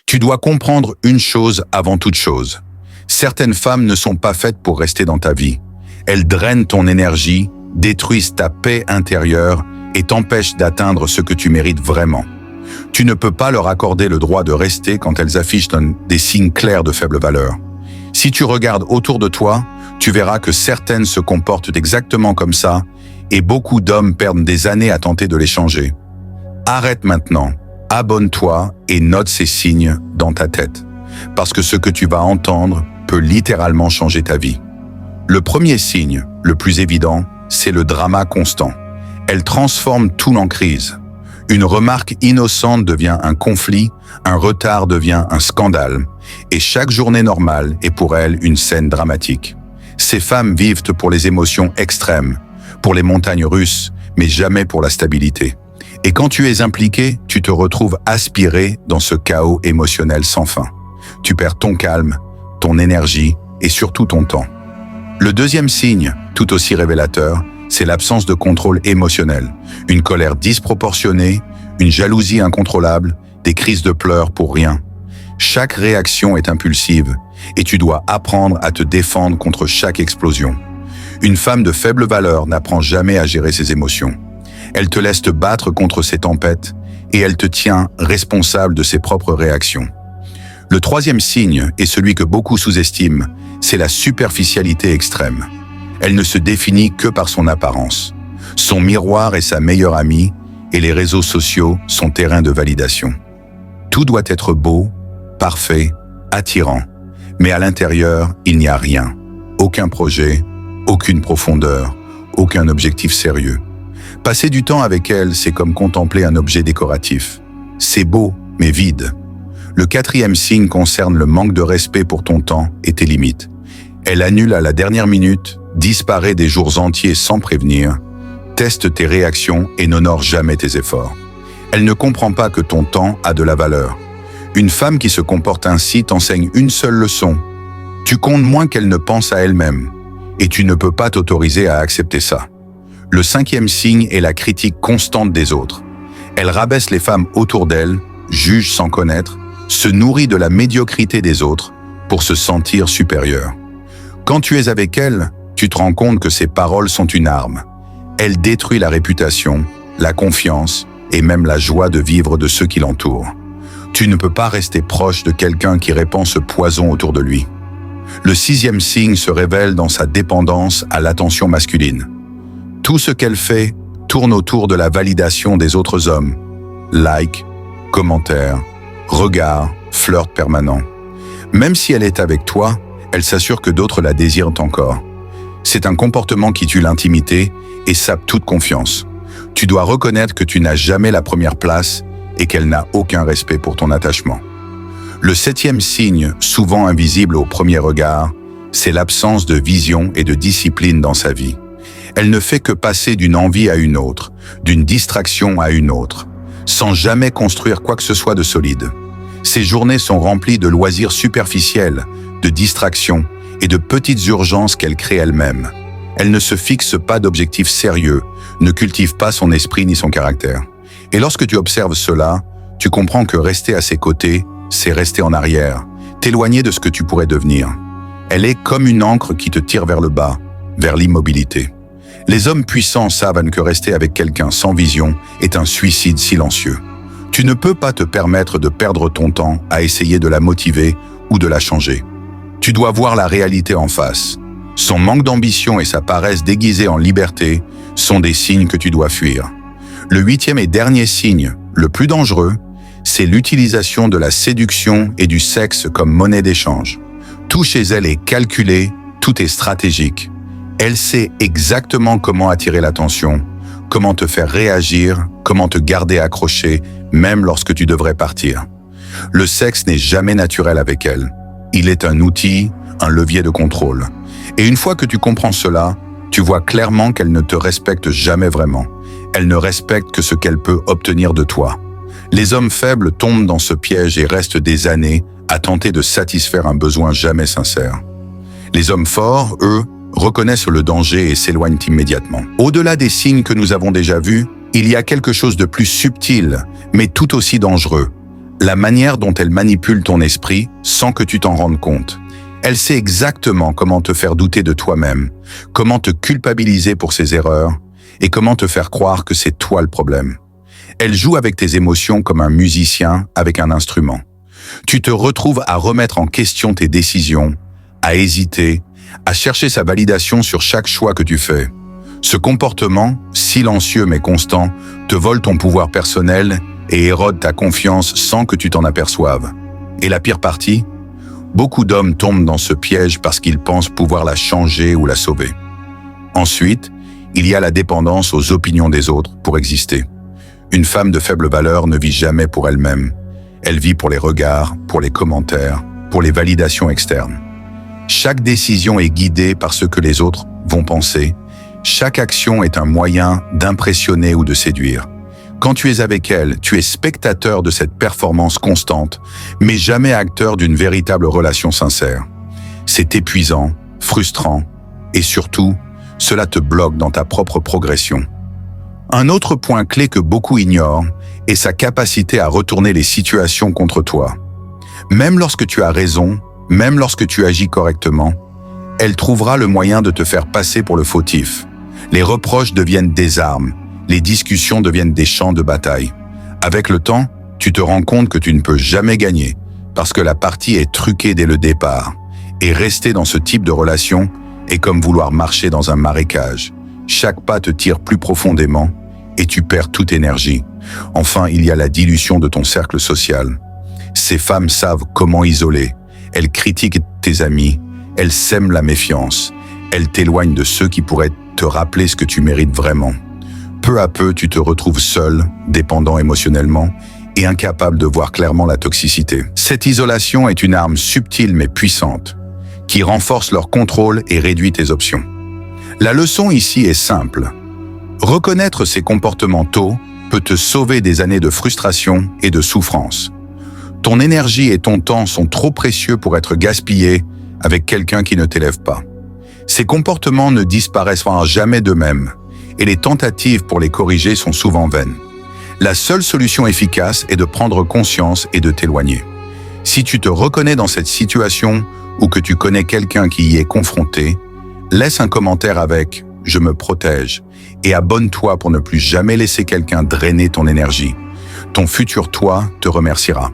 Tu dois comprendre une chose avant toute chose. Certaines femmes ne sont pas faites pour rester dans ta vie. Elles drainent ton énergie, détruisent ta paix intérieure et t'empêchent d'atteindre ce que tu mérites vraiment. Tu ne peux pas leur accorder le droit de rester quand elles affichent des signes clairs de faible valeur. Si tu regardes autour de toi, tu verras que certaines se comportent exactement comme ça et beaucoup d'hommes perdent des années à tenter de les changer. Arrête maintenant, abonne-toi et note ces signes dans ta tête, parce que ce que tu vas entendre peut littéralement changer ta vie. Le premier signe, le plus évident, c'est le drama constant. Elle transforme tout en crise. Une remarque innocente devient un conflit, un retard devient un scandale, et chaque journée normale est pour elle une scène dramatique. Ces femmes vivent pour les émotions extrêmes, pour les montagnes russes, mais jamais pour la stabilité. Et quand tu es impliqué, tu te retrouves aspiré dans ce chaos émotionnel sans fin. Tu perds ton calme, ton énergie et surtout ton temps. Le deuxième signe, tout aussi révélateur, c'est l'absence de contrôle émotionnel. Une colère disproportionnée, une jalousie incontrôlable, des crises de pleurs pour rien. Chaque réaction est impulsive et tu dois apprendre à te défendre contre chaque explosion. Une femme de faible valeur n'apprend jamais à gérer ses émotions. Elle te laisse te battre contre ses tempêtes et elle te tient responsable de ses propres réactions. Le troisième signe, et celui que beaucoup sous-estiment, c'est la superficialité extrême. Elle ne se définit que par son apparence. Son miroir est sa meilleure amie et les réseaux sociaux sont terrain de validation. Tout doit être beau, parfait, attirant. Mais à l'intérieur, il n'y a rien. Aucun projet, aucune profondeur, aucun objectif sérieux. Passer du temps avec elle, c'est comme contempler un objet décoratif. C'est beau, mais vide. Le quatrième signe concerne le manque de respect pour ton temps et tes limites. Elle annule à la dernière minute, disparaît des jours entiers sans prévenir, teste tes réactions et n'honore jamais tes efforts. Elle ne comprend pas que ton temps a de la valeur. Une femme qui se comporte ainsi t'enseigne une seule leçon. Tu comptes moins qu'elle ne pense à elle-même, et tu ne peux pas t'autoriser à accepter ça. Le cinquième signe est la critique constante des autres. Elle rabaisse les femmes autour d'elle, juge sans connaître, se nourrit de la médiocrité des autres pour se sentir supérieure. Quand tu es avec elle, tu te rends compte que ses paroles sont une arme. Elle détruit la réputation, la confiance et même la joie de vivre de ceux qui l'entourent. Tu ne peux pas rester proche de quelqu'un qui répand ce poison autour de lui. Le sixième signe se révèle dans sa dépendance à l'attention masculine. Tout ce qu'elle fait tourne autour de la validation des autres hommes. Likes, commentaires, regards, flirt permanent. Même si elle est avec toi, elle s'assure que d'autres la désirent encore. C'est un comportement qui tue l'intimité et sape toute confiance. Tu dois reconnaître que tu n'as jamais la première place et qu'elle n'a aucun respect pour ton attachement. Le septième signe, souvent invisible au premier regard, c'est l'absence de vision et de discipline dans sa vie. Elle ne fait que passer d'une envie à une autre, d'une distraction à une autre, sans jamais construire quoi que ce soit de solide. Ses journées sont remplies de loisirs superficiels, de distractions et de petites urgences qu'elle crée elle-même. Elle ne se fixe pas d'objectifs sérieux, ne cultive pas son esprit ni son caractère. Et lorsque tu observes cela, tu comprends que rester à ses côtés, c'est rester en arrière, t'éloigner de ce que tu pourrais devenir. Elle est comme une ancre qui te tire vers le bas, vers l'immobilité. Les hommes puissants savent que rester avec quelqu'un sans vision est un suicide silencieux. Tu ne peux pas te permettre de perdre ton temps à essayer de la motiver ou de la changer. Tu dois voir la réalité en face. Son manque d'ambition et sa paresse déguisée en liberté sont des signes que tu dois fuir. Le huitième et dernier signe, le plus dangereux, c'est l'utilisation de la séduction et du sexe comme monnaie d'échange. Tout chez elle est calculé, tout est stratégique. Elle sait exactement comment attirer l'attention, comment te faire réagir, comment te garder accroché, même lorsque tu devrais partir. Le sexe n'est jamais naturel avec elle. Il est un outil, un levier de contrôle. Et une fois que tu comprends cela, tu vois clairement qu'elle ne te respecte jamais vraiment. Elle ne respecte que ce qu'elle peut obtenir de toi. Les hommes faibles tombent dans ce piège et restent des années à tenter de satisfaire un besoin jamais sincère. Les hommes forts, eux, reconnaissent le danger et s'éloignent immédiatement. Au-delà des signes que nous avons déjà vus, il y a quelque chose de plus subtil, mais tout aussi dangereux. La manière dont elle manipule ton esprit sans que tu t'en rendes compte. Elle sait exactement comment te faire douter de toi-même, comment te culpabiliser pour ses erreurs et comment te faire croire que c'est toi le problème. Elle joue avec tes émotions comme un musicien avec un instrument. Tu te retrouves à remettre en question tes décisions, à hésiter, à chercher sa validation sur chaque choix que tu fais. Ce comportement, silencieux mais constant, te vole ton pouvoir personnel et érode ta confiance sans que tu t'en aperçoives. Et la pire partie? Beaucoup d'hommes tombent dans ce piège parce qu'ils pensent pouvoir la changer ou la sauver. Ensuite, il y a la dépendance aux opinions des autres pour exister. Une femme de faible valeur ne vit jamais pour elle-même. Elle vit pour les regards, pour les commentaires, pour les validations externes. Chaque décision est guidée par ce que les autres vont penser. Chaque action est un moyen d'impressionner ou de séduire. Quand tu es avec elle, tu es spectateur de cette performance constante, mais jamais acteur d'une véritable relation sincère. C'est épuisant, frustrant, et surtout, cela te bloque dans ta propre progression. Un autre point clé que beaucoup ignorent est sa capacité à retourner les situations contre toi. Même lorsque tu as raison, même lorsque tu agis correctement, elle trouvera le moyen de te faire passer pour le fautif. Les reproches deviennent des armes, les discussions deviennent des champs de bataille. Avec le temps, tu te rends compte que tu ne peux jamais gagner, parce que la partie est truquée dès le départ. Et rester dans ce type de relation est comme vouloir marcher dans un marécage. Chaque pas te tire plus profondément et tu perds toute énergie. Enfin, il y a la dilution de ton cercle social. Ces femmes savent comment isoler. Elles critiquent tes amis, elles sèment la méfiance. Elles t'éloignent de ceux qui pourraient te rappeler ce que tu mérites vraiment. Peu à peu, tu te retrouves seul, dépendant émotionnellement et incapable de voir clairement la toxicité. Cette isolation est une arme subtile mais puissante, qui renforce leur contrôle et réduit tes options. La leçon ici est simple. Reconnaître ces comportements tôt peut te sauver des années de frustration et de souffrance. Ton énergie et ton temps sont trop précieux pour être gaspillés avec quelqu'un qui ne t'élève pas. Ces comportements ne disparaîtront jamais d'eux-mêmes et les tentatives pour les corriger sont souvent vaines. La seule solution efficace est de prendre conscience et de t'éloigner. Si tu te reconnais dans cette situation ou que tu connais quelqu'un qui y est confronté, laisse un commentaire avec « Je me protège » et abonne-toi pour ne plus jamais laisser quelqu'un drainer ton énergie. Ton futur toi te remerciera.